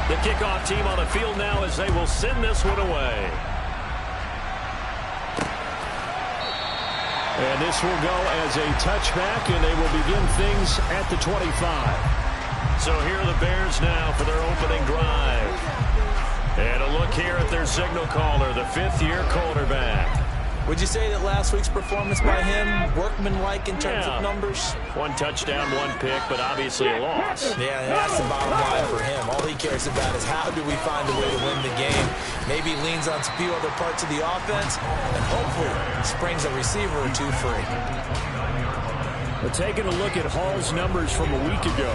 The kickoff team on the field now as they will send this one away. And this will go as a touchback, and they will begin things at the 25. So here are the Bears now for their opening drive. And a look here at their signal caller, the fifth-year quarterback. Would you say that last week's performance by him, workmanlike in terms of numbers? One touchdown, one pick, but obviously a loss. Yeah, that's the bottom line for him. All he cares about is how do we find a way to win the game. Maybe leans on a few other parts of the offense, and hopefully springs a receiver or two free. We're taking a look at Hall's numbers from a week ago.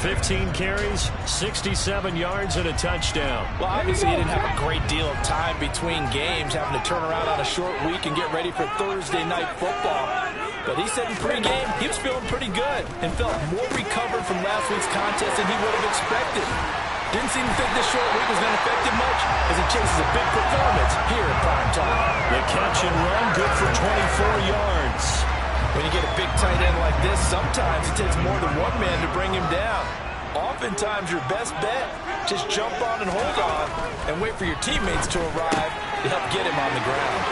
15 carries, 67 yards, and a touchdown. Well, obviously he didn't have a great deal of time between games, having to turn around on a short week and get ready for Thursday night football. But he said in pregame he was feeling pretty good and felt more recovered from last week's contest than he would have expected. Didn't seem to think this short week was going to affect him much as he chases a big performance here in prime time. The catch and run, good for 24 yards. When you get a big tight end like this, sometimes it takes more than one man to bring him down. Oftentimes, your best bet, just jump on and hold on and wait for your teammates to arrive to help get him on the ground.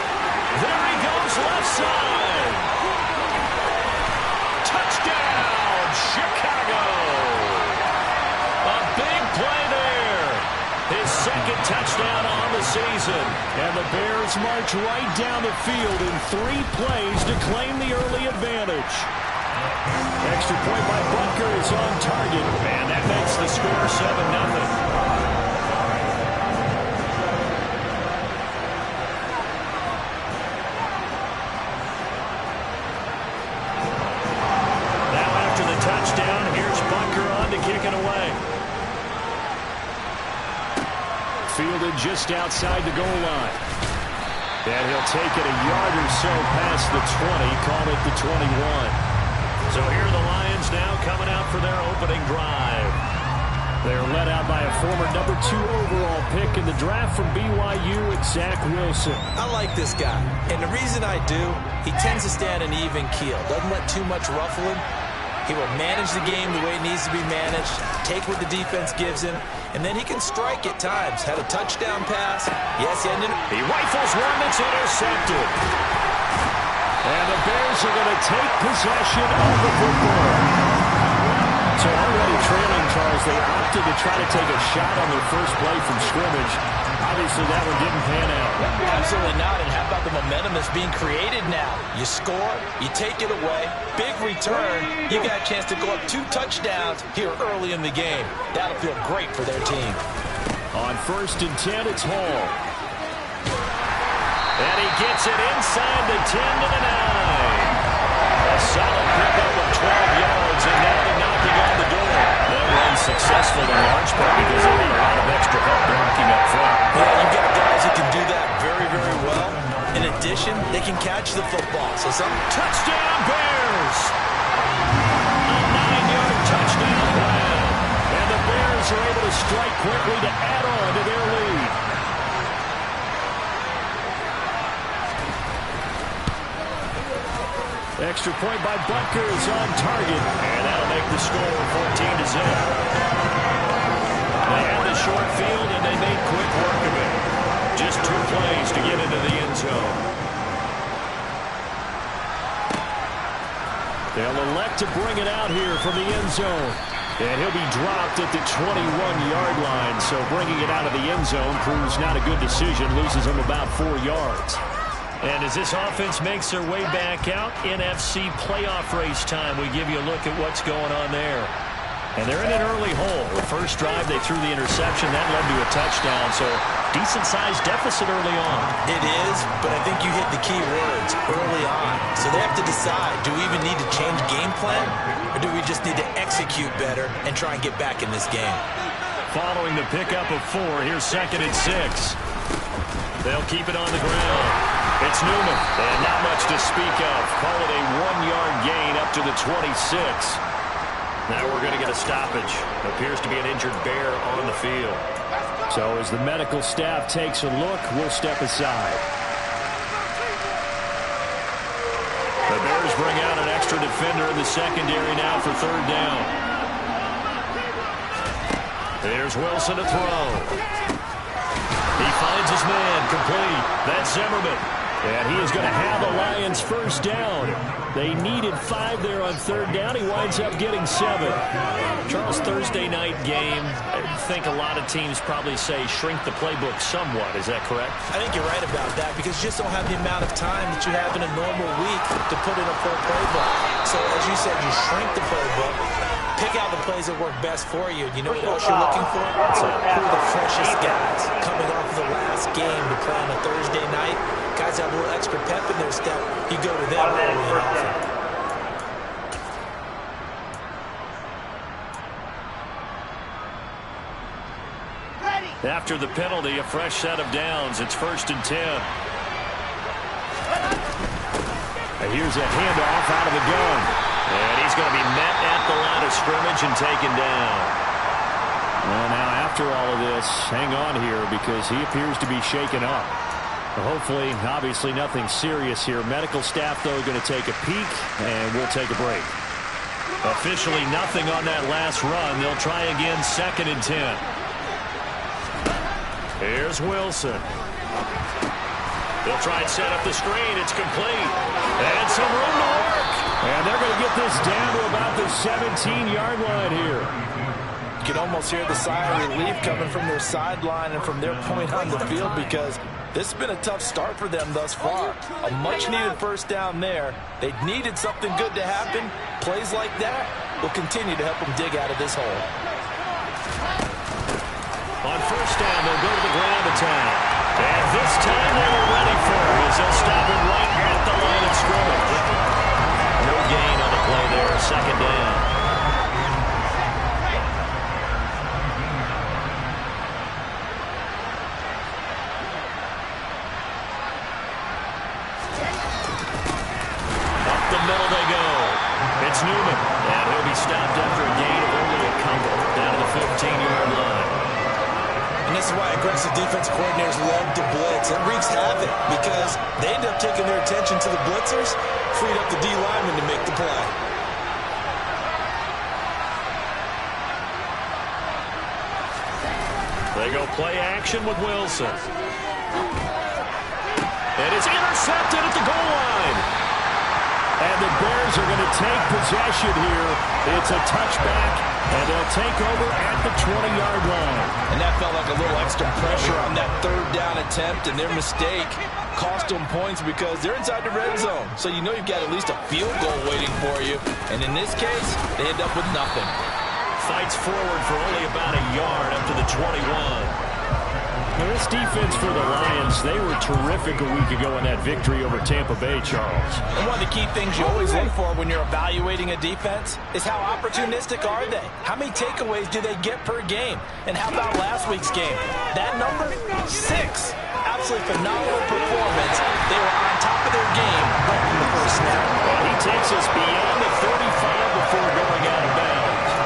There he goes, left side. Touchdown, Chicago. A big play there. His second touchdown on the season. And the Bears march right down the field in 3 plays to claim the early advantage. Extra point by Butker is on target. And that makes the score 7-0. Touchdown. Here's Butker on to kick it away. Fielded just outside the goal line. And he'll take it a yard or so past the 20, call it the 21. So here are the Lions now coming out for their opening drive. They're led out by a former number 2 overall pick in the draft from BYU, Zach Wilson. I like this guy, and the reason I do, he tends to stand an even keel. Doesn't let too much ruffle him. He will manage the game the way it needs to be managed, take what the defense gives him, and then he can strike at times. Had a touchdown pass. Yes, he rifles one that's intercepted. And the Bears are going to take possession of the football. So already trailing, Charles, they opted to try to take a shot on their first play from scrimmage. Obviously, that one didn't pan out. Absolutely not. And how about the momentum that's being created now? You score, you take it away, big return. You got a chance to go up 2 touchdowns here early in the game. That'll feel great for their team. On 1st and 10, it's Hall. And he gets it inside the 10 to the 9. A solid pickup of 12 yards, and now they're knocking on the door. That run successful in large part because they need a lot of extra help blocking up front. Yeah, you've got guys who can do that very, very well. In addition, they can catch the football. So some touchdown Bears! A 9-yard touchdown run. And the Bears are able to strike quickly to add on to their lead. Extra point by Butker is on target, and that'll make the score 14-0. They had the short field, and they made quick work of it. Just 2 plays to get into the end zone. They'll elect to bring it out here from the end zone. And he'll be dropped at the 21-yard line, so bringing it out of the end zone proves not a good decision, loses him about 4 yards. And as this offense makes their way back out, NFC playoff race time, we give you a look at what's going on there. And they're in an early hole. The first drive, they threw the interception. That led to a touchdown, so decent-sized deficit early on. It is, but I think you hit the key words, early on. So they have to decide, do we even need to change game plan, or do we just need to execute better and try and get back in this game? Following the pickup of 4, here's 2nd and 6. They'll keep it on the ground. It's Newman, and not much to speak of. Call it a 1-yard gain up to the 26. Now we're going to get a stoppage. Appears to be an injured Bear on the field. So as the medical staff takes a look, we'll step aside. The Bears bring out an extra defender in the secondary now for 3rd down. There's Here's Wilson to throw. He finds his man, complete. That's Zimmerman. And he is going to have the Lions first down. They needed 5 there on third down. He winds up getting 7. Charles, Thursday night game, I think a lot of teams probably say shrink the playbook somewhat. Is that correct? I think you're right about that because you just don't have the amount of time that you have in a normal week to put in a full playbook. So as you said, you shrink the playbook, pick out the plays that work best for you. You know what else you're looking for? Who are the freshest guys coming off of the last game to play on a Thursday night? Guys have a little extra pep in their step. You go to them early and often. After the penalty, a fresh set of downs. It's 1st and 10. And here's a handoff out of the gun. And he's going to be met at the line of scrimmage and taken down. Well, now after all of this, hang on here because he appears to be shaken up. Hopefully, obviously nothing serious here. Medical staff, though, going to take a peek, and we'll take a break. Officially nothing on that last run. They'll try again, 2nd and 10. Here's Wilson. They'll try and set up the screen. It's complete. And some room to work. And they're going to get this down to about the 17-yard line here. You can almost hear the sigh of relief coming from their sideline and from their point on the field because this has been a tough start for them thus far. A much-needed first down there. They needed something good to happen. Plays like that will continue to help them dig out of this hole. On first down, they'll go to the ground attack. And this time they were ready for it as they'll stop him right at the line of scrimmage. No gain on the play there, 2nd down. Up the middle they go. It's Newman. And he'll be stopped after a gain of only a couple down to the 15-yard line. And this is why aggressive defensive coordinators love to blitz. It wreaks havoc because they end up taking their attention to the blitzers, freed up the D lineman to make the play. They go play action with Wilson. And it's intercepted at the goal line. And the Bears are going to take possession here. It's a touchback, and they'll take over at the 20-yard line. And that felt like a little extra pressure on that third down attempt, and their mistake cost them points because they're inside the red zone. So you know you've got at least a field goal waiting for you. And in this case, they end up with nothing. Fights forward for only about a yard up to the 21. Now, this defense for the Lions, they were terrific a week ago in that victory over Tampa Bay, Charles. And one of the key things you always look for when you're evaluating a defense is how opportunistic are they? How many takeaways do they get per game? And how about last week's game? That number? 6. Absolutely phenomenal performance. They were on top of their game right from the first snap. And he takes us beyond the 35 before going out of bounds.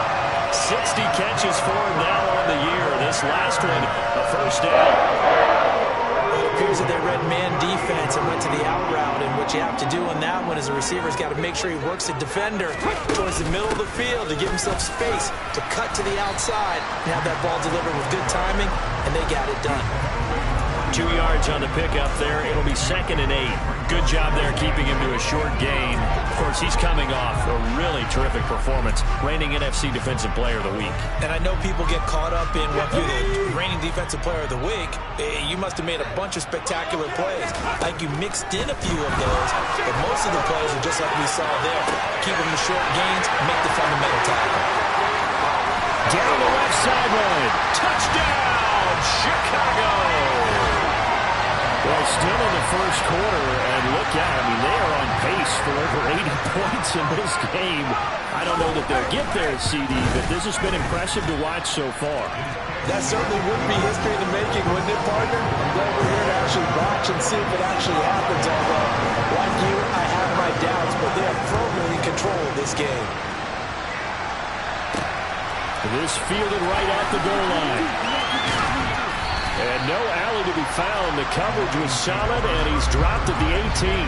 60 catches for him now on the year. This last one, a first down. It appears that they read man defense and went to the out route, and what you have to do on that one is the receiver's got to make sure he works the defender towards the middle of the field to give himself space to cut to the outside and have that ball delivered with good timing, and they got it done. 2 yards on the pickup there. It'll be 2nd and 8. Good job there keeping him to a short gain. Of course, he's coming off a really terrific performance, reigning NFC Defensive Player of the Week. And I know people get caught up in what you're the reigning Defensive Player of the Week. You must have made a bunch of spectacular plays. Like you mixed in a few of those, but most of the plays are just like we saw there. Keep them to short gains, make the fundamental tackle. Down the left sideline. Touchdown, Chicago! Well, still in the first quarter, and look at it. I mean, they are on pace for over 80 points in this game. I don't know that they'll get there, CD, but this has been impressive to watch so far. That certainly would be history in the making, wouldn't it, partner? I'm glad we're here to actually watch and see if it actually happens, although, like you, I have my doubts, but they are firmly in control of this game. This fielded right at the goal line. And no alley to be found. The coverage was solid, and he's dropped at the 18.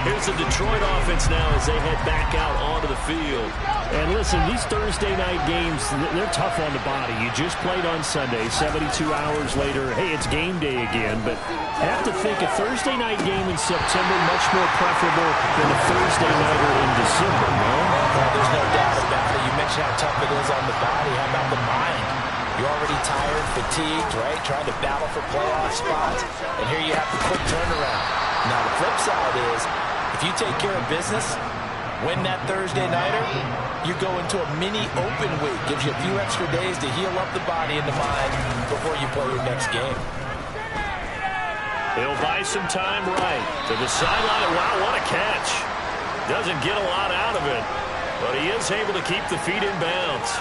Here's the Detroit offense now as they head back out onto the field. And listen, these Thursday night games, they're tough on the body. You just played on Sunday, 72 hours later, hey, it's game day again. But I have to think a Thursday night game in September much more preferable than a Thursday nighter in December, no? There's no doubt about it. You mentioned how tough it is on the body. How about the mind? You're already tired, fatigued, right? Trying to battle for playoff spots. And here you have the quick turnaround. Now, the flip side is, if you take care of business, win that Thursday nighter, you go into a mini open week. Gives you a few extra days to heal up the body and the mind before you play your next game. He'll buy some time right to the sideline. Wow, what a catch. Doesn't get a lot out of it, but he is able to keep the feet in bounds.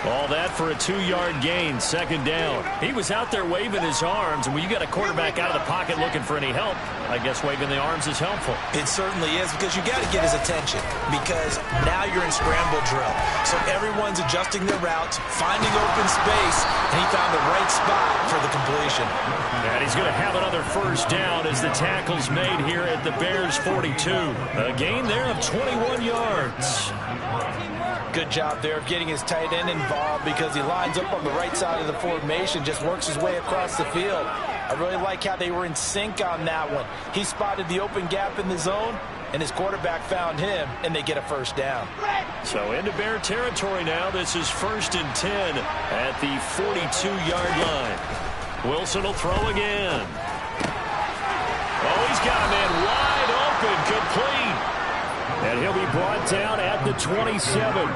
All that for a 2-yard gain, second down. He was out there waving his arms, and when you got a quarterback out of the pocket looking for any help, I guess waving the arms is helpful. It certainly is, because you got to get his attention, because now you're in scramble drill. So everyone's adjusting their routes, finding open space, and he found the right spot for the completion. And he's going to have another first down as the tackle's made here at the Bears' 42. A gain there of 21 yards. Good job there of getting his tight end involved, because he lines up on the right side of the formation, just works his way across the field. I really like how they were in sync on that one. He spotted the open gap in the zone, and his quarterback found him, and they get a first down. So into Bear territory now. This is 1st and 10 at the 42-yard line. Wilson will throw again. Oh, he's got a man wide open, complete. And he'll be brought down at the 27.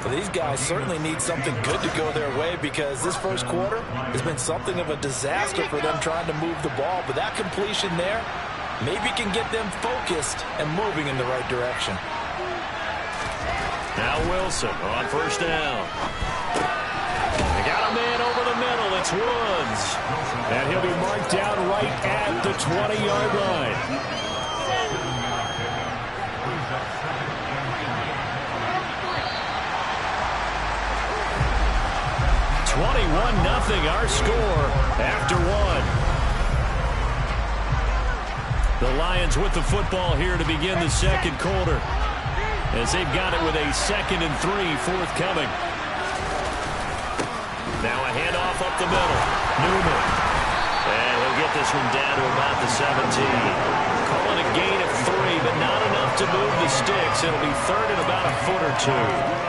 So these guys certainly need something good to go their way, because this first quarter has been something of a disaster for them trying to move the ball. But that completion there maybe can get them focused and moving in the right direction. Now Wilson on first down. They got a man over the middle. It's Woods. And he'll be marked down right at the 20-yard line. 21-0 our score after one. The Lions with the football here to begin the second quarter, as they've got it with a 2nd and 3 forthcoming. Now a handoff up the middle. Newman. And he'll get this one down to about the 17. Calling a gain of 3, but not enough to move the sticks. It'll be 3rd and about a foot or 2.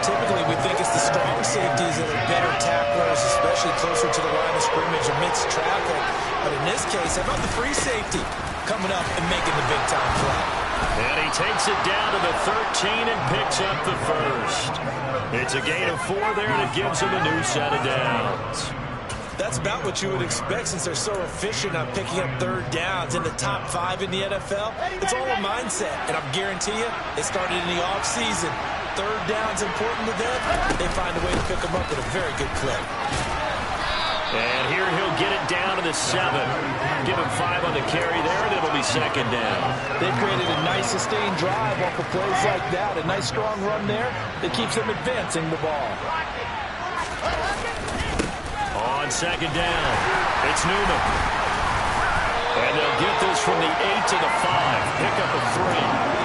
Typically, we think it's the strong safeties that are better tacklers, especially closer to the line of scrimmage amidst traffic. But in this case, how about the free safety coming up and making the big-time play? And he takes it down to the 13 and picks up the first. It's a gain of 4 there, and it gives him a new set of downs. That's about what you would expect, since they're so efficient on picking up third downs in the top 5 in the NFL. It's all a mindset, and I guarantee you, it started in the offseason. Third down's important to them. They find a way to pick them up at a very good clip. And here he'll get it down to the 7. Give him 5 on the carry there, and it'll be 2nd down. They created a nice sustained drive off of plays like that. A nice strong run there that keeps them advancing the ball. On 2nd down, it's Newman. And they'll get this from the 8 to the 5. Pick up a 3.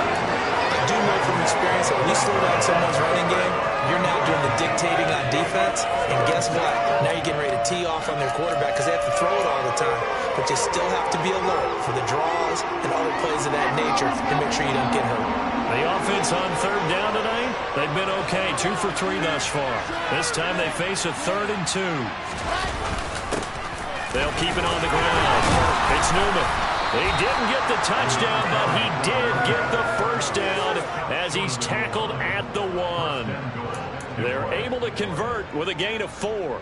I do know from experience that when you slow down someone's running game, you're now doing the dictating on defense. And guess what? Now you're getting ready to tee off on their quarterback, because they have to throw it all the time. But you still have to be alert for the draws and other plays of that nature to make sure you don't get hurt. The offense on 3rd down tonight, they've been okay. 2 for 3 thus far. This time they face a 3rd and 2. They'll keep it on the ground. It's Newman. He didn't get the touchdown, but he did get the first down as he's tackled at the 1. They're able to convert with a gain of 4.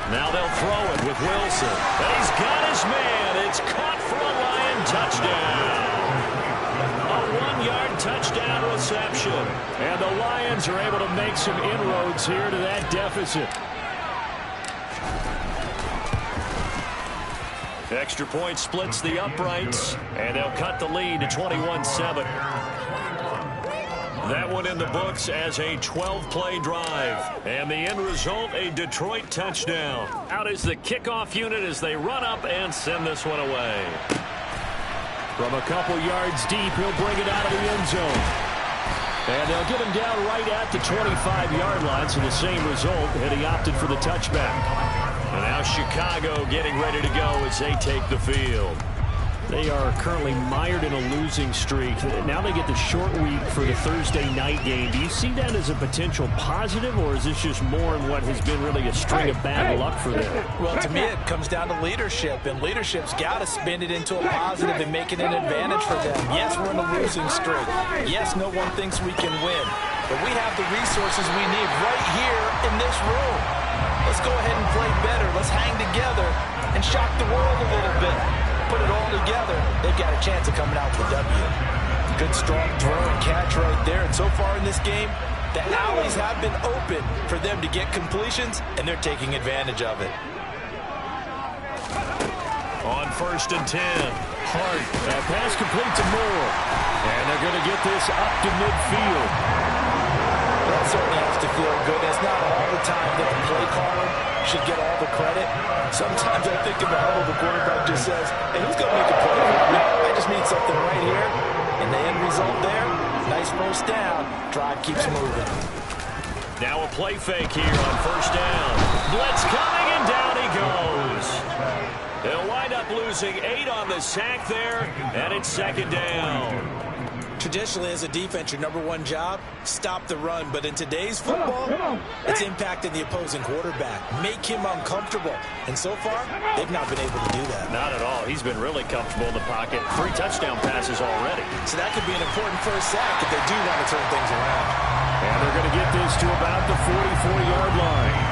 Now they'll throw it with Wilson. And he's got his man. It's caught for a Lion touchdown. A 1-yard touchdown reception. And the Lions are able to make some inroads here to that deficit. Extra point splits the uprights, and they'll cut the lead to 21-7. That one in the books as a 12-play drive. And the end result, a Detroit touchdown. Out is the kickoff unit as they run up and send this one away. From a couple yards deep, he'll bring it out of the end zone. And they'll get him down right at the 25-yard line, so the same result, and he opted for the touchback. And now Chicago getting ready to go as they take the field. They are currently mired in a losing streak. Now they get the short week for the Thursday night game. Do you see that as a potential positive, or is this just more in what has been really a string of bad luck for them? Well, to me, it comes down to leadership, and leadership's got to spin it into a positive and make it an advantage for them. Yes, we're in a losing streak. Yes, no one thinks we can win, but we have the resources we need right here in this room. Let's go ahead and play better. Let's hang together and shock the world a little bit. Put it all together, they've got a chance of coming out with a W. Good, strong throw and catch right there. And so far in this game, the alleys have been open for them to get completions, and they're taking advantage of it. On 1st and 10, Hart. That pass complete to Moore. And they're going to get this up to midfield. That certainly has to feel good. It's not all the time that the play caller should get all the credit. Sometimes I think in the huddle, the quarterback just says, hey, who's going to make a play for me? I just need something right here. And the end result there, nice first down. Drive keeps moving. Now a play fake here on 1st down. Blitz coming, and down he goes. They'll wind up losing 8 on the sack there, and it's 2nd down. Traditionally, as a defense, your number one job, stop the run. But in today's football, it's impacting the opposing quarterback. Make him uncomfortable. And so far, they've not been able to do that. Not at all. He's been really comfortable in the pocket. 3 touchdown passes already. So that could be an important first sack if they do want to turn things around. And they're going to get this to about the 44-yard line.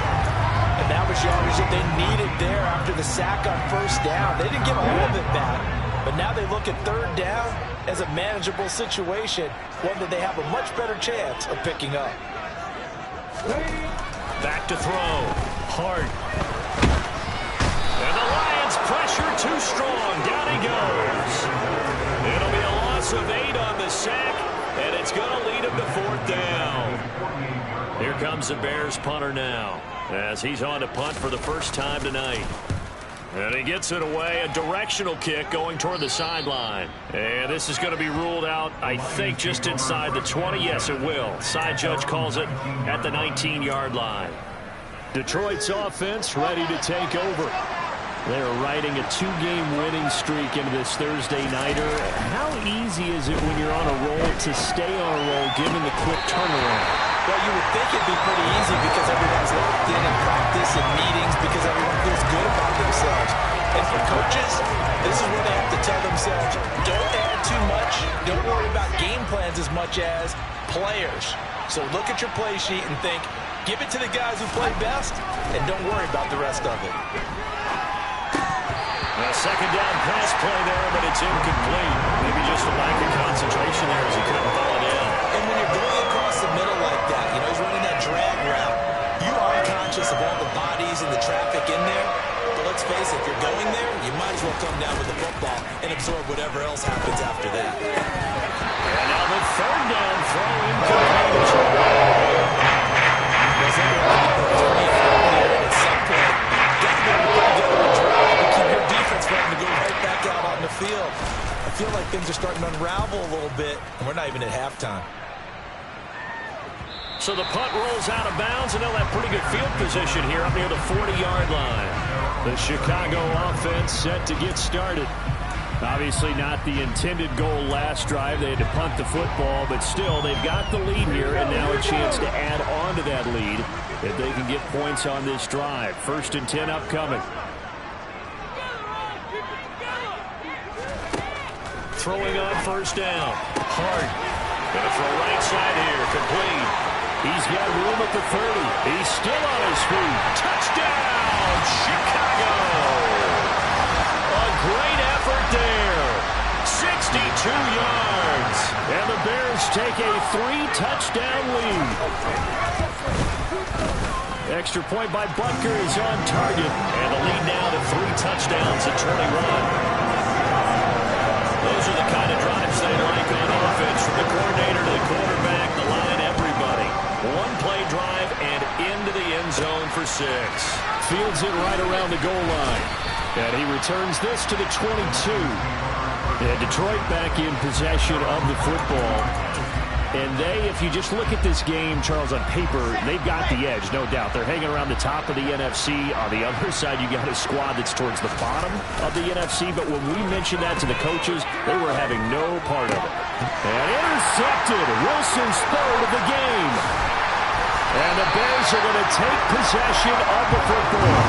And that was yardage that they needed there after the sack on 1st down. They didn't get all of it back. But now they look at 3rd down as a manageable situation, one that they have a much better chance of picking up. Back to throw. Hart. And the Lions pressure too strong. Down he goes. It'll be a loss of 8 on the sack, and it's going to lead him to 4th down. Here comes the Bears punter now, as he's on to punt for the first time tonight. And he gets it away, a directional kick going toward the sideline. And this is going to be ruled out, I think, just inside the 20. Yes, it will. Side judge calls it at the 19-yard line. Detroit's offense ready to take over. They're riding a 2-game winning streak into this Thursday nighter. How easy is it when you're on a roll to stay on a roll given the quick turnaround? Well, you would think it'd be pretty easy because everyone's locked in practice and meetings because everyone feels good about themselves. And for coaches, this is where they have to tell themselves, don't add too much, don't worry about game plans as much as players. So look at your play sheet and think, give it to the guys who play best, and don't worry about the rest of it. A 2nd down pass play there, but it's incomplete. Maybe just a lack of concentration there as he couldn't ball it in. And when you're going across the middle like that, you know, he's running that drag route, you are conscious of all the bodies and the traffic in there. But let's face it, if you're going there, you might as well come down with the football and absorb whatever else happens after that. And now the 3rd down throw incomplete. At some point, got to be able to put together a drive and keep your defense from having to go right back out on the field. I feel like things are starting to unravel a little bit, and we're not even at halftime. So the punt rolls out of bounds, and they'll have pretty good field position here up near the 40-yard line. The Chicago offense set to get started. Obviously not the intended goal last drive. They had to punt the football, but still they've got the lead here, and now a chance to add on to that lead if they can get points on this drive. 1st and 10 upcoming. Throwing on 1st down. Hart. Gonna throw right side here. Complete. He's got room at the 30. He's still on his feet. Touchdown, Chicago. A great effort there. 62 yards. And the Bears take a 3-touchdown lead. Extra point by Butker is on target. And the lead now to 3 touchdowns at 21. Those are the kind of drives they like on offense, from the coordinator to the quarterback. The Fields it right around the goal line. And he returns this to the 22. And Detroit back in possession of the football. And if you just look at this game, Charles, on paper, they've got the edge, no doubt. They're hanging around the top of the NFC. On the other side, you got a squad that's towards the bottom of the NFC. But when we mentioned that to the coaches, they were having no part of it. And intercepted. Wilson's third of the game. And the Bears are going to take possession of the football.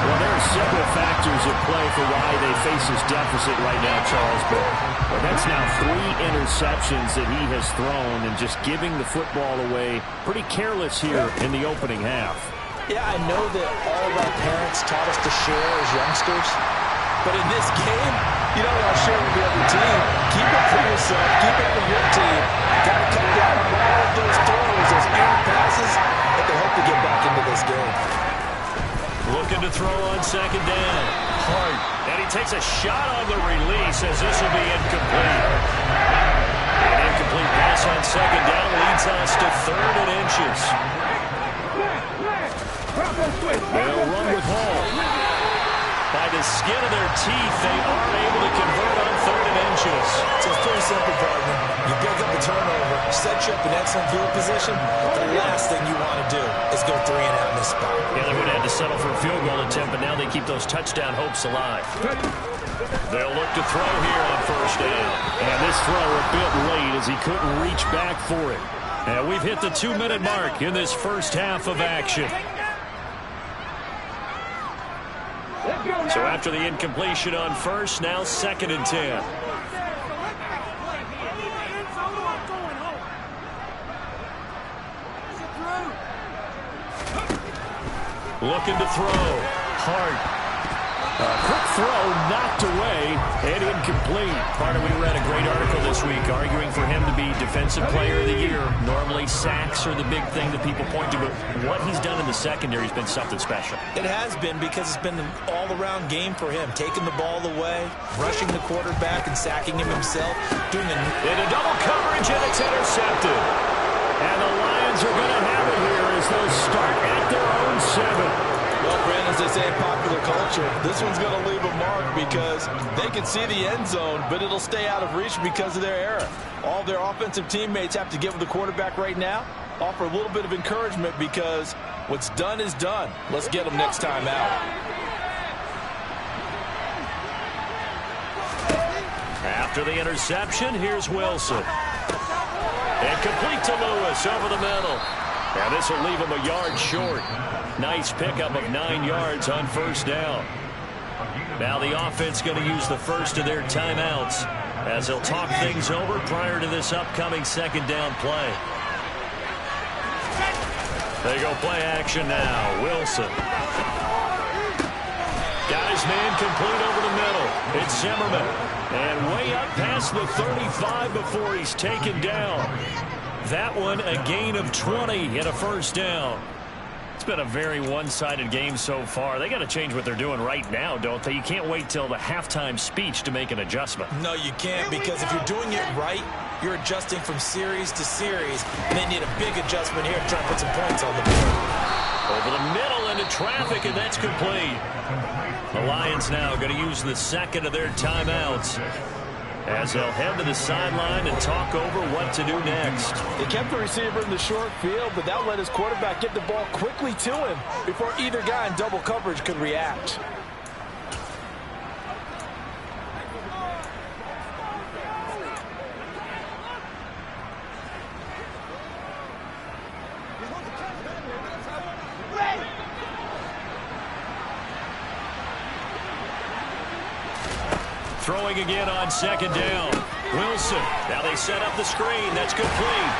Well, there are several factors at play for why they face this deficit right now, Charles. But that's now 3 interceptions that he has thrown and just giving the football away. Pretty careless here in the opening half. Yeah, I know that all of our parents taught us to share as youngsters. But in this game, you don't want to share with the other team. Keep it for yourself. Keep it for your team. Got to cut down on all of those throws, those errant passes, that they hope to get back into this game. Looking to throw on second down. Hart. And he takes a shot on the release as this will be incomplete. An incomplete pass on second down leads us to 3rd and inches. They'll run with Hall. By the skin of their teeth, they aren't able to convert on 3rd and inches. So it's pretty simple, partner. You pick up a turnover, set you up in excellent field position. The last thing you want to do is go 3 and out in this spot. Yeah, they would have had to settle for a field goal attempt, but now they keep those touchdown hopes alive. They'll look to throw here on 1st down. And this throw a bit late as he couldn't reach back for it. And we've hit the 2-minute mark in this first half of action. So after the incompletion on 1st, now 2nd and 10. Looking to throw. Hart. Quick throw knocked away and incomplete. Partner, we read a great article this week arguing for him to be Defensive Player of the Year. Normally sacks are the big thing that people point to, but what he's done in the secondary has been something special. It has been because it's been an all-around game for him. Taking the ball away, rushing the quarterback and sacking him himself. Doing in a double coverage and it's intercepted. And the Lions are going to have it here as they'll start at their own 7. Well, Brandon, as they say in popular culture, this one's going to leave a mark because they can see the end zone, but it'll stay out of reach because of their error. All their offensive teammates have to get with the quarterback right now, offer a little bit of encouragement because what's done is done. Let's get them next time out. After the interception, here's Wilson. And complete to Lewis over the middle. And this will leave him a yard short. Nice pickup of 9 yards on 1st down. Now the offense going to use the first of their timeouts as they'll talk things over prior to this upcoming 2nd down play. They go play action now. Wilson. Got his man complete over the middle. It's Zimmerman. And way up past the 35 before he's taken down. That one a gain of 20 and a 1st down. It's been a very one-sided game so far. They got to change what they're doing right now, don't they? You can't wait till the halftime speech to make an adjustment. No, you can't, because if you're doing it right, you're adjusting from series to series, and they need a big adjustment here to try and put some points on the board. Over the middle into traffic, and that's complete. The Lions now going to use the 2nd of their timeouts as they'll head to the sideline and talk over what to do next. They kept the receiver in the short field, but that let his quarterback get the ball quickly to him before either guy in double coverage could react. Throwing again on 2nd down. Wilson. Now they set up the screen. That's complete.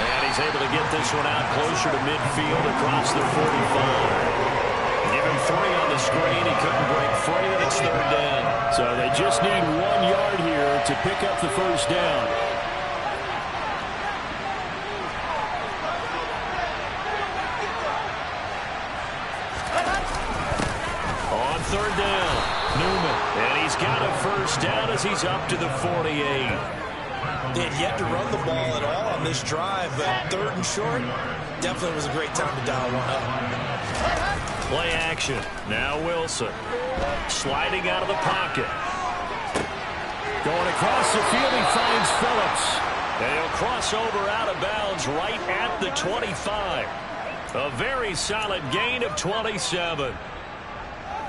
And he's able to get this one out closer to midfield across the 45. Give him 3 on the screen. He couldn't break free, and it's 3rd down. So they just need 1 yard here to pick up the 1st down. On 3rd down. Newman, and he's got a 1st down as he's up to the 48. They had yet to run the ball at all on this drive, but 3rd and short, definitely was a great time to dial one up. Play action. Now Wilson. Sliding out of the pocket. Going across the field, he finds Phillips. And he'll cross over out of bounds right at the 25. A very solid gain of 27.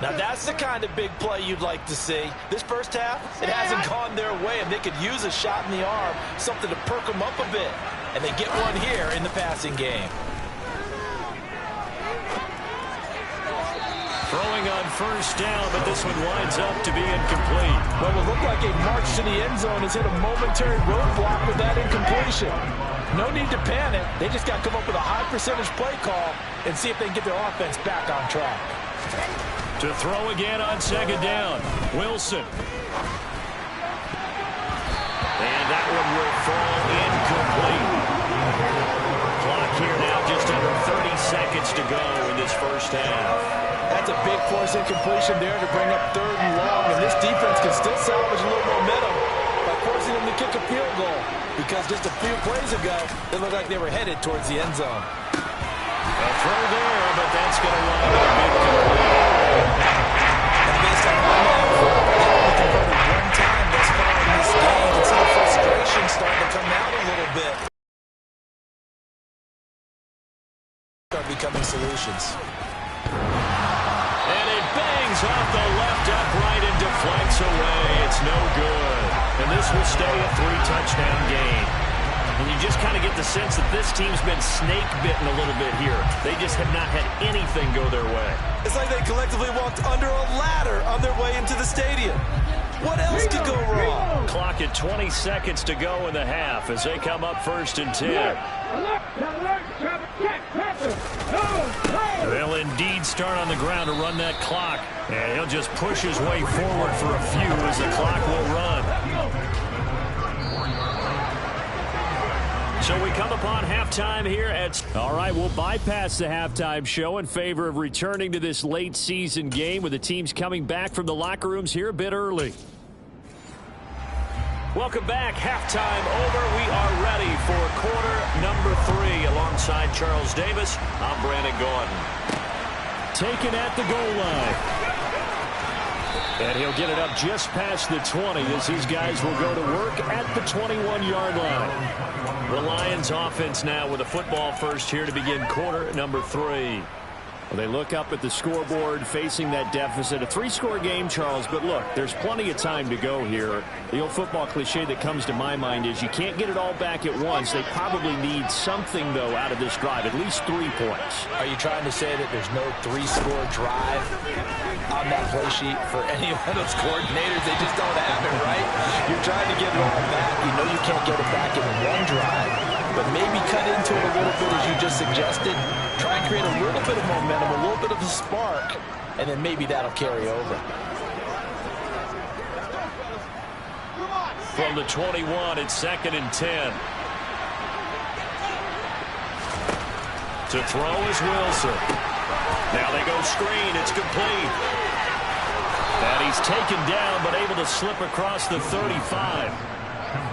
Now that's the kind of big play you'd like to see. This first half, it hasn't gone their way, and they could use a shot in the arm, something to perk them up a bit. And they get one here in the passing game. Throwing on first down, but this one winds up to be incomplete. Well, it looked like a march to the end zone has hit a momentary roadblock with that incompletion. No need to panic. They just got to come up with a high percentage play call and see if they can get their offense back on track. To throw again on 2nd down. Wilson. And that one will fall incomplete. Clock here now just under 30 seconds to go in this first half. That's a big force incompletion there to bring up 3rd and long, and this defense can still salvage a little momentum by forcing them to kick a field goal, because just a few plays ago, they looked like they were headed towards the end zone. A throw there, but that's going to wind up incomplete. And based on my math, they only converted one time thus far in this game. And some frustration starting to come out a little bit. Start becoming solutions. And it bangs off the left upright and deflects away. It's no good. And this will stay a 3-touchdown game. And you just kind of get the sense that this team's been snake-bitten a little bit here. They just have not had anything go their way. It's like they collectively walked under a ladder on their way into the stadium. What else could go wrong? Clock at 20 seconds to go in the half as they come up 1st and 10. They'll indeed start on the ground to run that clock. And he'll just push his way forward for a few as the clock will run. So we come upon halftime here at... All right, we'll bypass the halftime show in favor of returning to this late season game with the teams coming back from the locker rooms here a bit early. Welcome back. Halftime over. We are ready for quarter number 3 alongside Charles Davis. I'm Brandon Gordon. Taken at the goal line. And he'll get it up just past the 20 as these guys will go to work at the 21-yard line. The Lions offense now with a football first here to begin quarter number 3. Well, they look up at the scoreboard facing that deficit. A 3-score game, Charles, but look, there's plenty of time to go here. The old football cliche that comes to my mind is you can't get it all back at once. They probably need something, though, out of this drive, at least 3 points. Are you trying to say that there's no 3-score drive on that play sheet for any one of those coordinators? They just don't have it, right? You're trying to get it all back. You know you can't get it back in one drive, but maybe cut into it a little bit as you just suggested. Try and create a little bit of momentum, a little bit of a spark, and then maybe that'll carry over. From the 21, it's 2nd and 10. To throw is Wilson. Now they go screen. It's complete. And he's taken down, but able to slip across the 35.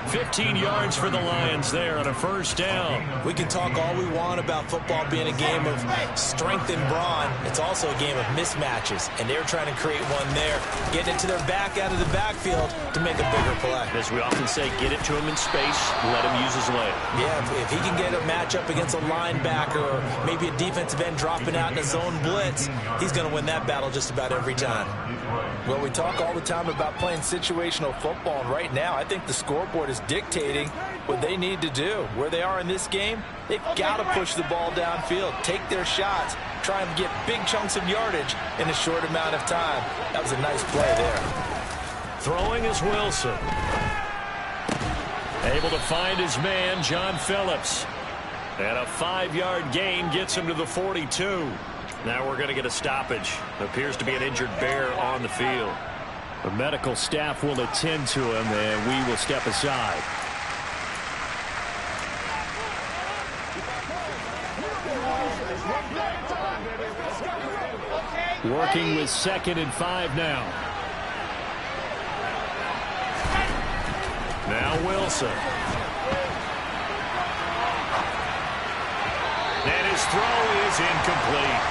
15 yards for the Lions there on a first down. We can talk all we want about football being a game of strength and brawn. It's also a game of mismatches, and they're trying to create one there, getting it to their back out of the backfield to make a bigger play. As we often say, get it to him in space, let him use his leg. Yeah, if he can get a matchup against a linebacker or maybe a defensive end dropping out in a zone blitz, he's going to win that battle just about every time. Well, we talk all the time about playing situational football, and right now I think the scoreboard is dictating what they need to do. Where they are in this game, they've got to push the ball downfield, take their shots, try and get big chunks of yardage in a short amount of time. That was a nice play there. Throwing is Wilson. Able to find his man, John Phillips. And a 5-yard gain gets him to the 42. Now we're going to get a stoppage. Appears to be an injured bear on the field. The medical staff will attend to him, and we will step aside. Working with 2nd and 5 now. Now Wilson. throw is incomplete.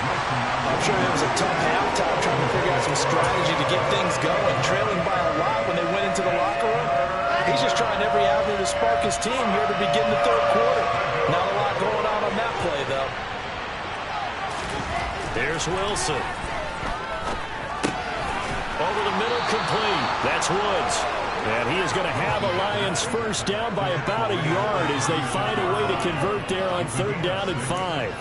I'm sure it was a tough halftime trying to figure out some strategy to get things going, trailing by a lot when they went into the locker room. He's just trying every avenue to spark his team here to begin the third quarter. Not a lot going on that play, though. Here's Wilson. Over the middle, complete. That's Woods. And he is going to have a Lions first down by about a yard as they find a way to convert there on 3rd down and 5.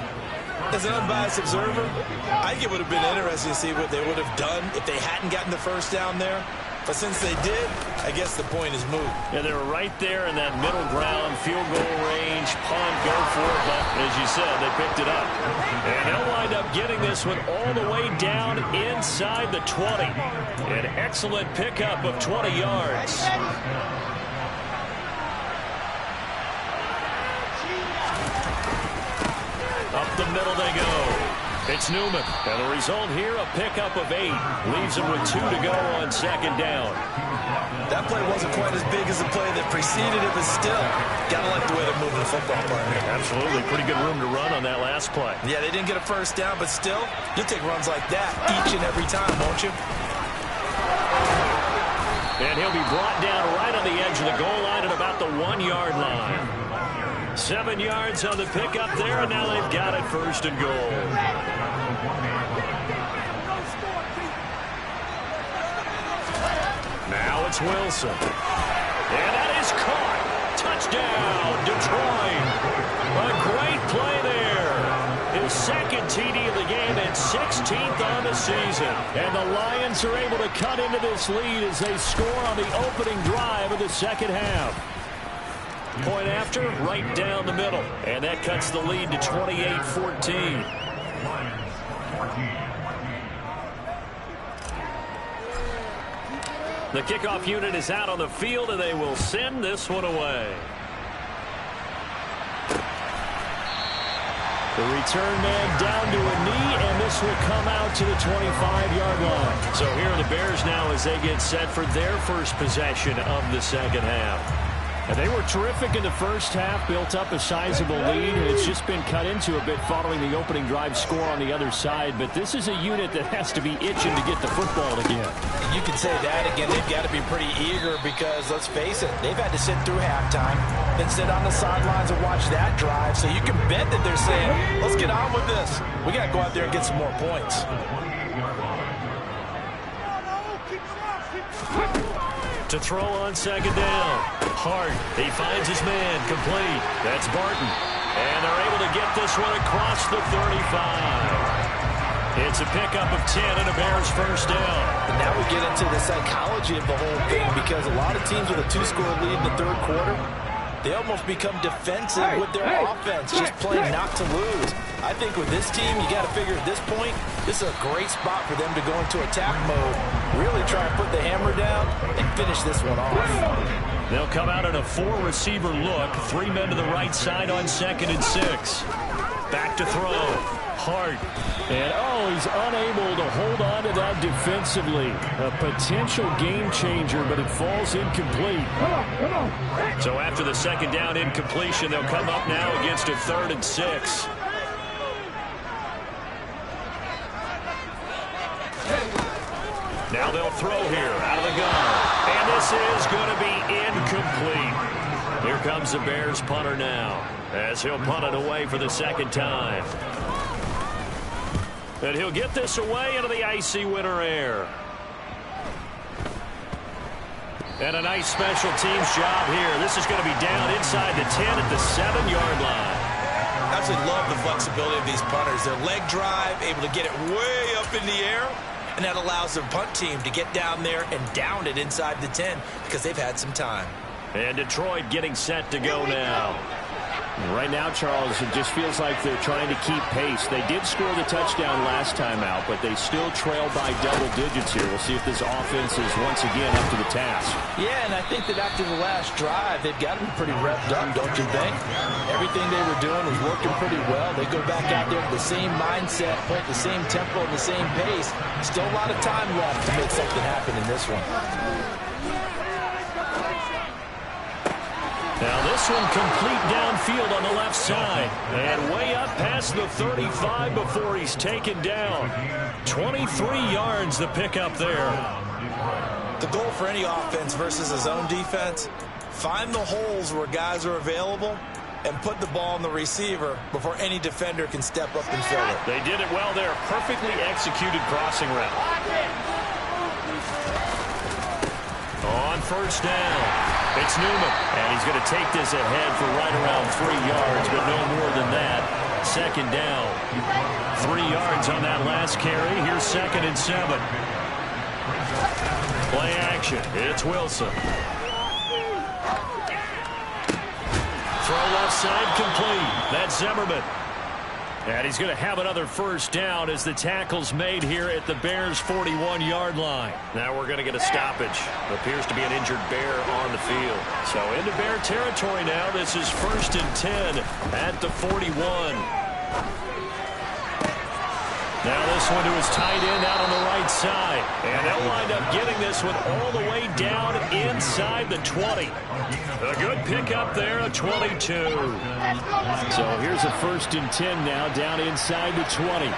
As an unbiased observer, I think it would have been interesting to see what they would have done if they hadn't gotten the first down there. But since they did, I guess the point is moot. Yeah, they were right there in that middle ground, field goal range, punt, go for it. But as you said, they picked it up. And they'll wind up getting this one all the way down inside the 20. An excellent pickup of 20 yards. Up the middle they go. It's Newman. And the result here, a pickup of 8. Leaves them with 2 to go on 2nd down. That play wasn't quite as big as the play that preceded it, but still, gotta like the way they're moving the football partner. Absolutely. Pretty good room to run on that last play. Yeah, they didn't get a first down, but still, you'll take runs like that each and every time, won't you? And he'll be brought down right on the edge of the goal line at about the 1-yard line. 7 yards on the pickup there, and now they've got it 1st and goal. Now it's Wilson. And that is caught. Touchdown, Detroit. A great play there. His 2nd TD of the game and 16th on the season. And the Lions are able to cut into this lead as they score on the opening drive of the 2nd half. Point after, right down the middle. And that cuts the lead to 28-14. The kickoff unit is out on the field, and they will send this one away. The return man down to a knee, and this will come out to the 25-yard line. So here are the Bears now as they get set for their first possession of the 2nd half. And they were terrific in the first half, built up a sizable lead, and it's just been cut into a bit following the opening drive score on the other side. But this is a unit that has to be itching to get the football again. You can say that again. They've got to be pretty eager because, let's face it, they've had to sit through halftime, then sit on the sidelines and watch that drive. So you can bet that they're saying, let's get on with this. We got to go out there and get some more points. To throw on 2nd down. Hart, he finds his man, complete. That's Barton. And they're able to get this one across the 35. It's a pickup of 10 and a Bears first down. And now we get into the psychology of the whole thing because a lot of teams with a 2-score lead in the 3rd quarter, they almost become defensive with their offense, just playing not to lose. I think with this team, you got to figure at this point, this is a great spot for them to go into attack mode, really try to put the hammer down and finish this one off. They'll come out in a 4-receiver look, 3 men to the right side on 2nd and 6. Back to throw. Hart. And, he's unable to hold on to that defensively. A potential game changer, but it falls incomplete. So after the 2nd down incompletion, they'll come up now against a 3rd and 6. Now they'll throw here out of the gun. And this is going to be incomplete. Here comes the Bears punter now as he'll punt it away for the 2nd time. And he'll get this away into the icy winter air. And a nice special teams job here. This is going to be down inside the 10 at the 7-yard line. I absolutely love the flexibility of these punters. Their leg drive, able to get it way up in the air, and that allows their punt team to get down there and down it inside the 10 because they've had some time. And Detroit getting set to go now. Right now, Charles, it just feels like they're trying to keep pace. They did score the touchdown last time out, but they still trail by double digits here. We'll see if this offense is once again up to the task. Yeah, and I think that after the last drive, they've got to be pretty revved up, don't you think? Everything they were doing was working pretty well. They go back out there with the same mindset, play at the same tempo and the same pace. Still a lot of time left to make something happen in this one. Now this one complete downfield on the left side. And way up past the 35 before he's taken down. 23 yards the pickup there. The goal for any offense versus a zone defense, find the holes where guys are available and put the ball on the receiver before any defender can step up and fill it. They did it well there. Perfectly executed crossing route. On first down. It's Newman, and he's going to take this ahead for right around 3 yards, but no more than that. Second down. 3 yards on that last carry. Here's 2nd and 7. Play action. It's Wilson. Throw left side complete. That's Zimmerman. And he's going to have another first down as the tackle's made here at the Bears' 41-yard line. Now we're going to get a stoppage. Appears to be an injured Bear on the field. So into Bear territory now. This is 1st and 10 at the 41. Now this one to his tight end out on the right side. And they'll wind up getting this one all the way down inside the 20. A good pickup there, a 22. So here's a 1st and 10 now down inside the 20. Now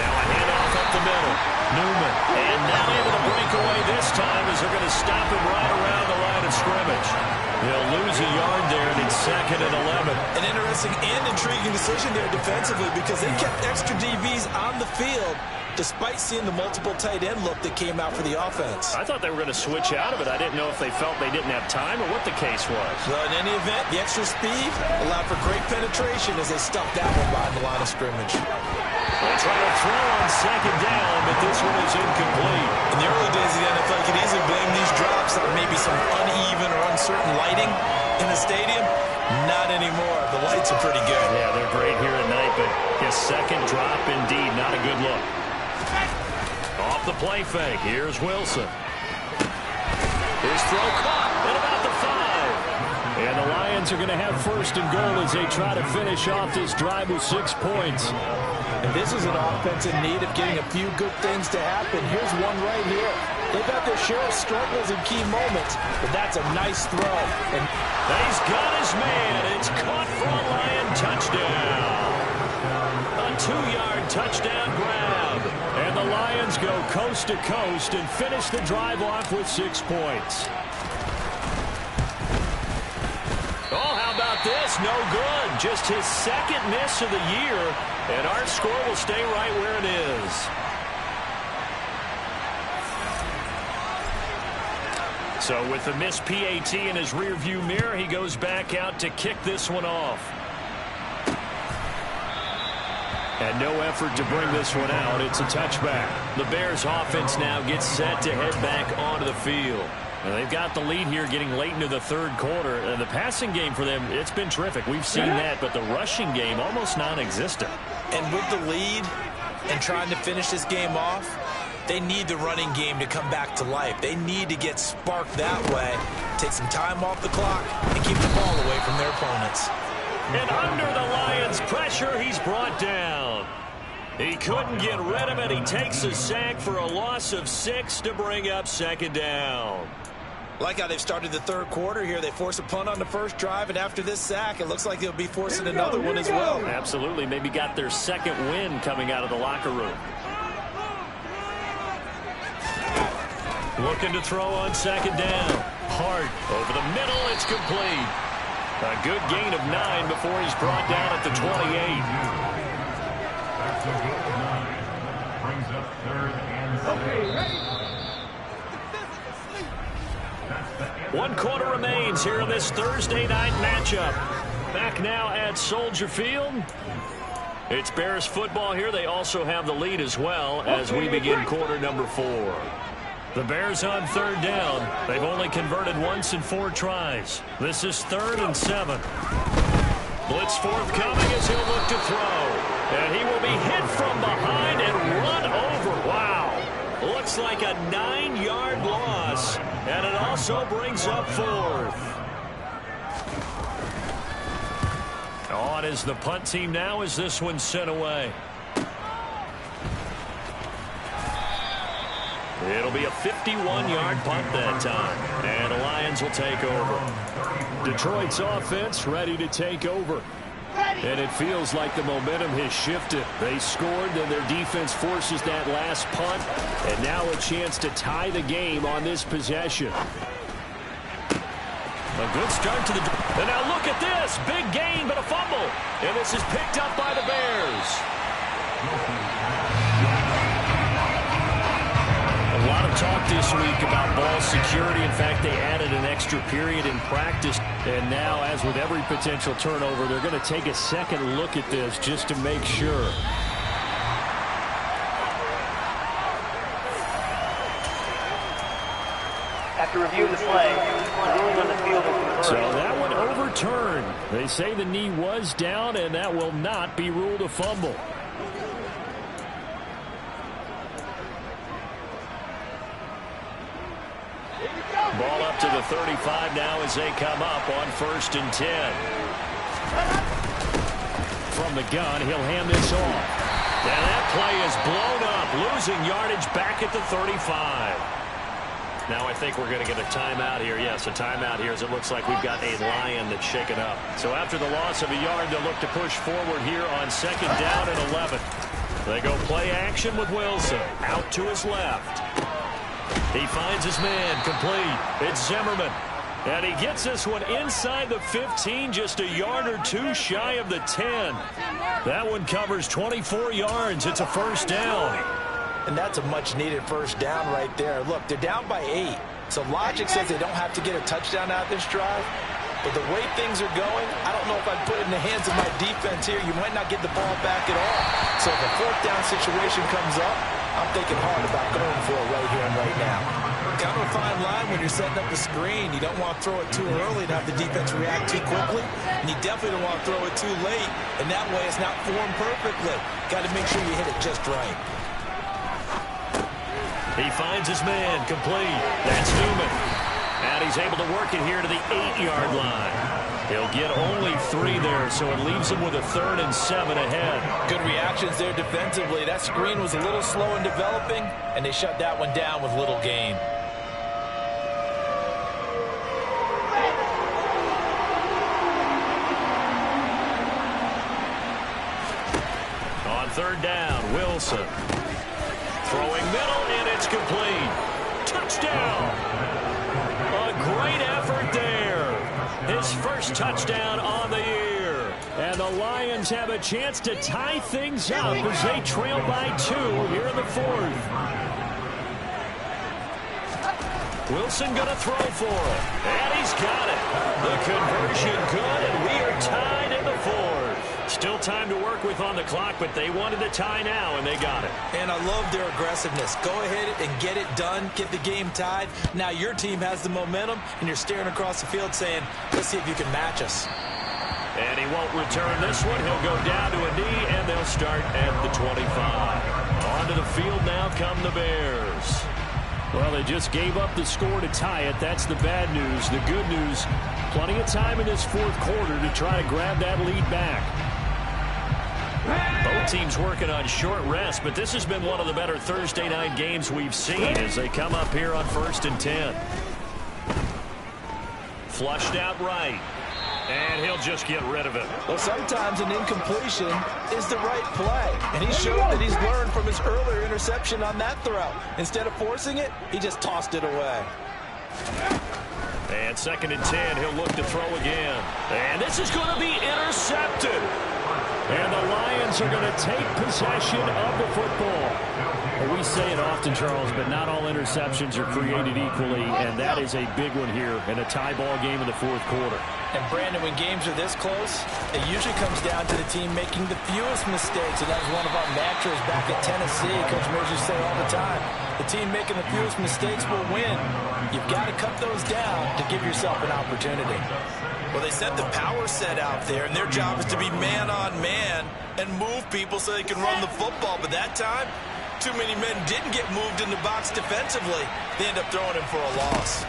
a handoff up the middle. Newman. And not able to break away this time as they're going to stop him right around the line of scrimmage. They'll lose a yard there, and it's 2nd and 11. An interesting and intriguing decision there defensively because they kept extra DBs on the field despite seeing the multiple tight end look that came out for the offense. I thought they were going to switch out of it. I didn't know if they felt they didn't have time or what the case was. Well, in any event, the extra speed allowed for great penetration as they stuffed that one behind the line of scrimmage. They'll try to throw on 2nd down, but this one is incomplete. In the early days of the NFL, you could easily blame these drops on maybe some uneven or uncertain lighting in the stadium. Not anymore. The lights are pretty good. Yeah, they're great here at night, but his second drop, indeed, not a good look. Off the play fake, here's Wilson. His throw caught at about the 5. And the Lions are going to have 1st and goal as they try to finish off this drive with 6 points. And this is an offense in need of getting a few good things to happen. Here's one right here. They've got their share of struggles in key moments, but that's a nice throw. And he's got his man. It's caught for a Lion touchdown. A 2-yard touchdown grab. And the Lions go coast to coast and finish the drive off with 6 points. Oh, how about this? No good. Just his 2nd miss of the year. And our score will stay right where it is. So with the missed PAT in his rearview mirror, he goes back out to kick this one off. And no effort to bring this one out. It's a touchback. The Bears offense now gets set to head back onto the field. And they've got the lead here getting late into the 3rd quarter. And the passing game for them, it's been terrific. We've seen that, but the rushing game almost non-existent. And with the lead and trying to finish this game off, they need the running game to come back to life. They need to get sparked that way, take some time off the clock, and keep the ball away from their opponents. And under the Lions' pressure, he's brought down. He couldn't get rid of it. He takes a sack for a loss of 6 to bring up 2nd down. Like how they've started the 3rd quarter here. They force a punt on the first drive, and after this sack, it looks like they'll be forcing another one as well. Absolutely. Maybe got their 2nd win coming out of the locker room. Looking to throw on 2nd down. Hart over the middle. It's complete. A good gain of 9 before he's brought down at the 28. Brings up 3rd and 7. 1 quarter remains here in this Thursday night matchup. Back now at Soldier Field. It's Bears football here. They also have the lead as well as we begin quarter number 4. The Bears on 3rd down. They've only converted once in 4 tries. This is 3rd and 7. Blitz forthcoming as he'll look to throw. And he will be hit from behind and run over. Wow. Looks like a 9-yard loss. And it also brings up 4th. On is the punt team now as this one's sent away. It'll be a 51-yard punt that time. And the Lions will take over. Detroit's offense ready to take over. And it feels like the momentum has shifted. They scored, then their defense forces that last punt. And now a chance to tie the game on this possession. A good start to the... And now look at this. Big gain, but a fumble. And this is picked up by the Bears. A lot of talk this week about ball security. In fact, they added an extra period in practice. And now, as with every potential turnover, they're going to take a second look at this just to make sure. After review the play, the ruling on the field is reversed. So that one overturned. They say the knee was down, and that will not be ruled a fumble. Ball up to the 35 now as they come up on 1st and 10. From the gun, he'll hand this off. And that play is blown up, losing yardage back at the 35. Now I think we're going to get a timeout here. Yes, a timeout here as it looks like we've got a Lion that's shaken up. So after the loss of a yard, they'll look to push forward here on 2nd down and 11. They go play action with Wilson. Out to his left. He finds his man complete. It's Zimmerman. And he gets this one inside the 15, just a yard or two shy of the 10. That one covers 24 yards. It's a 1st down. And that's a much-needed 1st down right there. Look, they're down by 8. So logic says they don't have to get a touchdown out of this drive. But the way things are going, I don't know if I'd put it in the hands of my defense here. You might not get the ball back at all. So if a 4th down situation comes up, I'm thinking hard about going for it right here and right now. Kind of a fine line when you're setting up a screen. You don't want to throw it too early and have the defense react too quickly. And you definitely don't want to throw it too late. And that way it's not formed perfectly. Got to make sure you hit it just right. He finds his man complete. That's Newman. And he's able to work it here to the 8-yard line. He'll get only 3 there, so it leaves him with a 3rd and 7 ahead. Good reactions there defensively. That screen was a little slow in developing, and they shut that one down with little gain. On 3rd down, Wilson. Throwing middle, and it's complete. Touchdown! A great effort there. His first touchdown on the year. And the Lions have a chance to tie things up as they trail by 2 here in the 4th. Wilson going to throw for it. And he's got it. The conversion good, and we are tied in the 4th. Still time to work with on the clock, but they wanted to tie now, and they got it. And I love their aggressiveness. Go ahead and get it done. Get the game tied. Now your team has the momentum, and you're staring across the field saying, let's see if you can match us. And he won't return this one. He'll go down to a knee, and they'll start at the 25. Onto the field now come the Bears. Well, they just gave up the score to tie it. That's the bad news. The good news, plenty of time in this 4th quarter to try to grab that lead back. Both teams working on short rest, but this has been one of the better Thursday night games we've seen as they come up here on 1st and 10. Flushed out right. And he'll just get rid of it. Well, sometimes an incompletion is the right play. And he showed that he's learned from his earlier interception on that throw. Instead of forcing it, he just tossed it away. And 2nd and 10, he'll look to throw again. And this is going to be intercepted. And the Lions are going to take possession of the football. Well, we say it often, Charles, but not all interceptions are created equally, and that is a big one here in a tie ball game in the 4th quarter. And, Brandon, when games are this close, it usually comes down to the team making the fewest mistakes, and that was one of our mantras back at Tennessee. Coach Murphy used to say all the time, the team making the fewest mistakes will win. You've got to cut those down to give yourself an opportunity. Well, they set the power set out there, and their job is to be man-on-man and move people so they can run the football. But that time, too many men didn't get moved in the box defensively. They end up throwing him for a loss.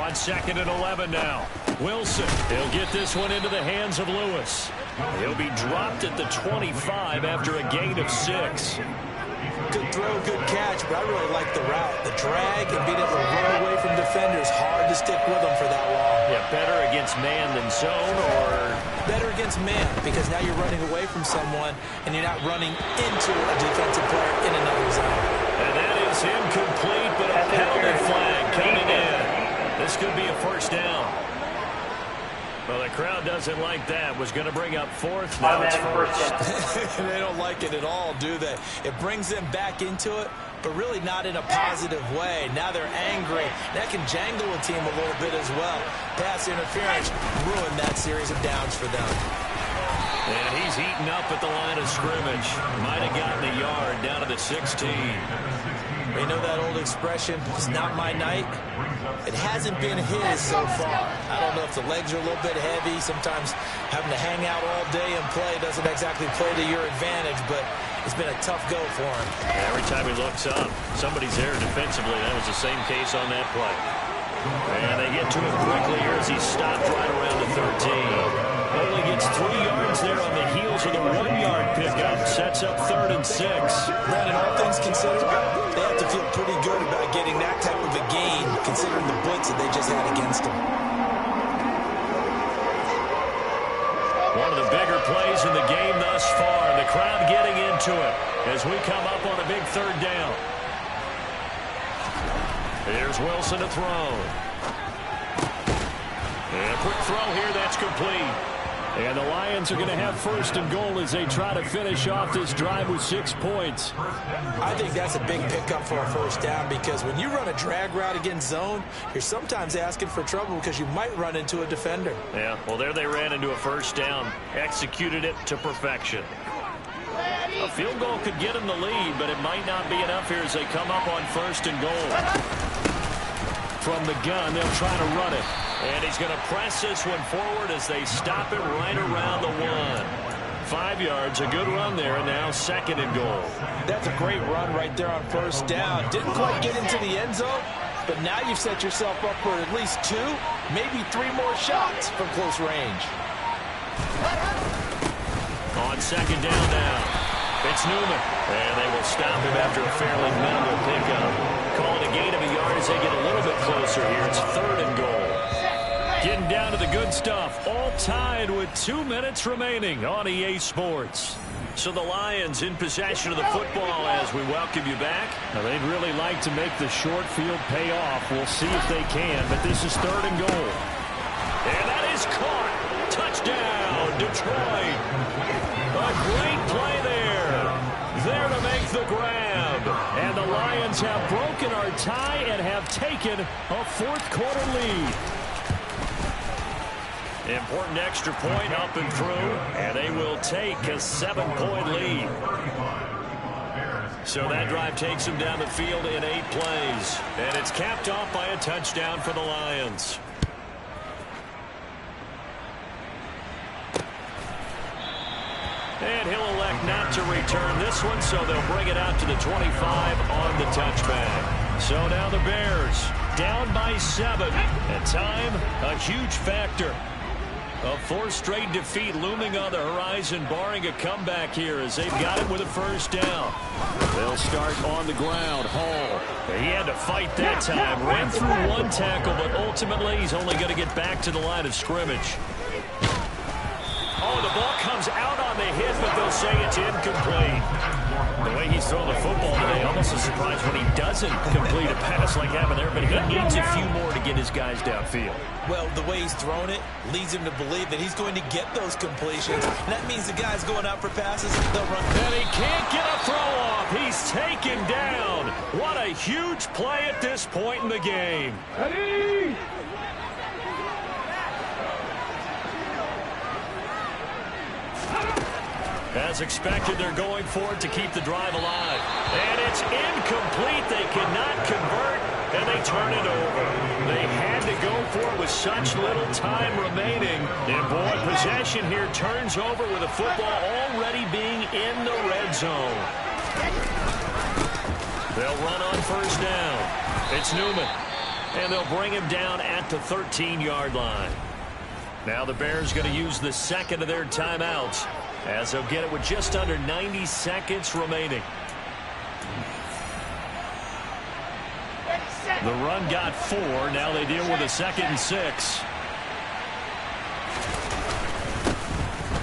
On 2nd and 11 now. Wilson, he'll get this one into the hands of Lewis. He'll be dropped at the 25 after a gain of 6. good throw, good catch, but I really like the route. The drag and being able to run away from defenders, hard to stick with them for that long. Yeah, better against man than zone, or? Better against man, because now you're running away from someone and you're not running into a defensive player in another zone. And that is incomplete, but a penalty flag coming in. This could be a first down. Well, the crowd doesn't like that. Was going to bring up fourth. Now it's first. They don't like it at all, do they? It brings them back into it, but really not in a positive way. Now they're angry. That can jangle a team a little bit as well. Pass interference ruined that series of downs for them. And he's heating up at the line of scrimmage. Might have gotten a yard down to the 16. You know that old expression, it's not my night? It hasn't been his so far. I don't know if the legs are a little bit heavy. Sometimes having to hang out all day and play doesn't exactly play to your advantage, but it's been a tough go for him. Every time he looks up, somebody's there defensively. That was the same case on that play. And they get to him quickly here as he stopped right around the 13. Only gets 3 yards there on the heels of the 1-yard pickup. Sets up 3rd and 6. Brandon, all things considered, they have to feel pretty good about getting that type of a gain, considering the blitz that they just had against them. One of the bigger plays in the game thus far. The crowd getting into it as we come up on a big 3rd down. Here's Wilson to throw. And a quick throw here, that's complete. And the Lions are going to have 1st and goal as they try to finish off this drive with 6 points. I think that's a big pickup for a first down, because when you run a drag route against zone, you're sometimes asking for trouble because you might run into a defender. Yeah, well, there they ran into a first down. Executed it to perfection. A field goal could get them the lead, but it might not be enough here as they come up on 1st and goal. From the gun, they'll try to run it. And he's going to press this one forward as they stop it right around the 1. 5 yards, a good run there, and now 2nd and goal. That's a great run right there on first down. Didn't quite get into the end zone, but now you've set yourself up for at least 2, maybe 3 more shots from close range. On 2nd down now, it's Newman. And they will stop him after a fairly minimal pickup. Call it a gain of a yard as they get a little bit closer here. It's 3rd and goal. Getting down to the good stuff. All tied with 2 minutes remaining on EA Sports. So the Lions in possession of the football as we welcome you back. Now, they'd really like to make the short field pay off. We'll see if they can, but this is 3rd and goal. And that is caught. Touchdown, Detroit. A great play there. There to make the grab. And the Lions have broken our tie and have taken a 4th quarter lead. Important extra point up and through, and they will take a 7-point lead. So that drive takes them down the field in 8 plays, and it's capped off by a touchdown for the Lions. And he'll elect not to return this one, so they'll bring it out to the 25 on the touchback. So now the Bears down by 7, and time a huge factor. A 4th straight defeat looming on the horizon, barring a comeback here as they've got it with a first down. They'll start on the ground. Hall. He had to fight that time. Ran through 1 tackle, but ultimately he's only going to get back to the line of scrimmage. Oh, the ball comes out on the hit, but they'll say it's incomplete. The way he's throwing the football today, almost a surprise when he doesn't complete a pass like happened there, but he needs a few more to get his guys downfield. Well, the way he's thrown it leads him to believe that he's going to get those completions. And that means the guys going out for passes, they'll run. And he can't get a throw off. He's taken down. What a huge play at this point in the game. Ready? As expected, they're going for it to keep the drive alive. And it's incomplete. They cannot convert, and they turn it over. They had to go for it with such little time remaining. And, boy, possession here turns over with the football already being in the red zone. They'll run on first down. It's Newman. And they'll bring him down at the 13-yard line. Now the Bears going to use the 2nd of their timeouts, as they'll get it with just under 90 seconds remaining. The run got 4. Now they deal with a 2nd and 6.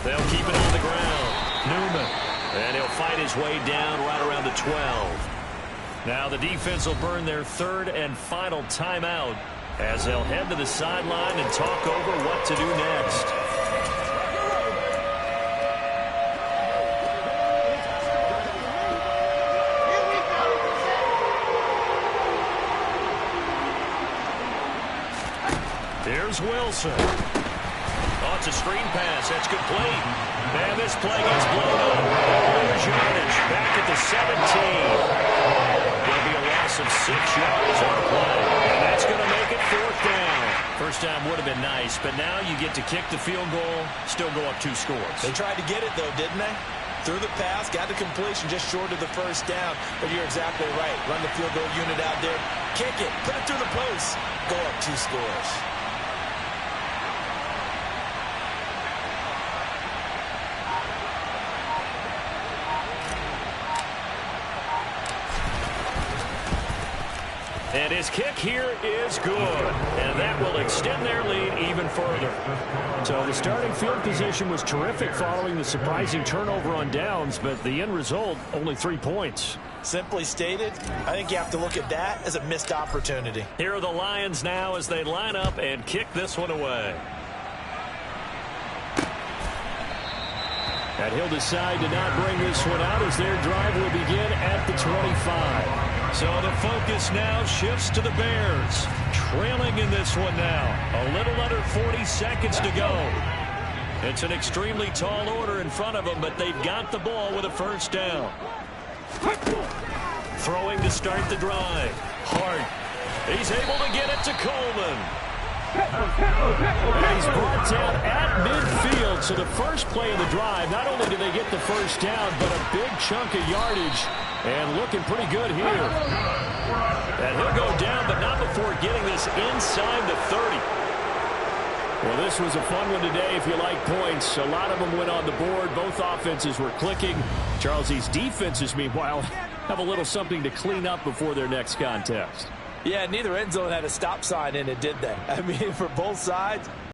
They'll keep it on the ground. Newman. And he'll fight his way down right around the 12. Now the defense will burn their 3rd and final timeout as they'll head to the sideline and talk over what to do next. Here's Wilson. Oh, it's a screen pass. That's complete. And this play gets blown up. Lose yardage. Back at the 17. There'll be a loss of 6 yards on the play. And that's going to make it 4th down. First time would have been nice, but now you get to kick the field goal, still go up 2 scores. They tried to get it, though, didn't they? Threw the pass, got the completion just short of the 1st down. But you're exactly right. Run the field goal unit out there. Kick it. Put it through the post. Go up 2 scores. And his kick here is good. And that will extend their lead even further. So the starting field position was terrific following the surprising turnover on downs, but the end result, only 3 points. Simply stated, I think you have to look at that as a missed opportunity. Here are the Lions now as they line up and kick this one away. And he'll decide to not bring this one out as their drive will begin at the 25. So the focus now shifts to the Bears. Trailing in this one now. A little under 40 seconds to go. It's an extremely tall order in front of them, but they've got the ball with a 1st down. Throwing to start the drive. Hart. He's able to get it to Coleman. And he's brought down at midfield. So the first play of the drive, not only do they get the 1st down, but a big chunk of yardage. And looking pretty good here. And he'll go down, but not before getting this inside the 30. Well, this was a fun one today if you like points. A lot of them went on the board. Both offenses were clicking. Charles, these defenses, meanwhile, have a little something to clean up before their next contest. Yeah, neither end zone had a stop sign in it, did they? I mean, for both sides,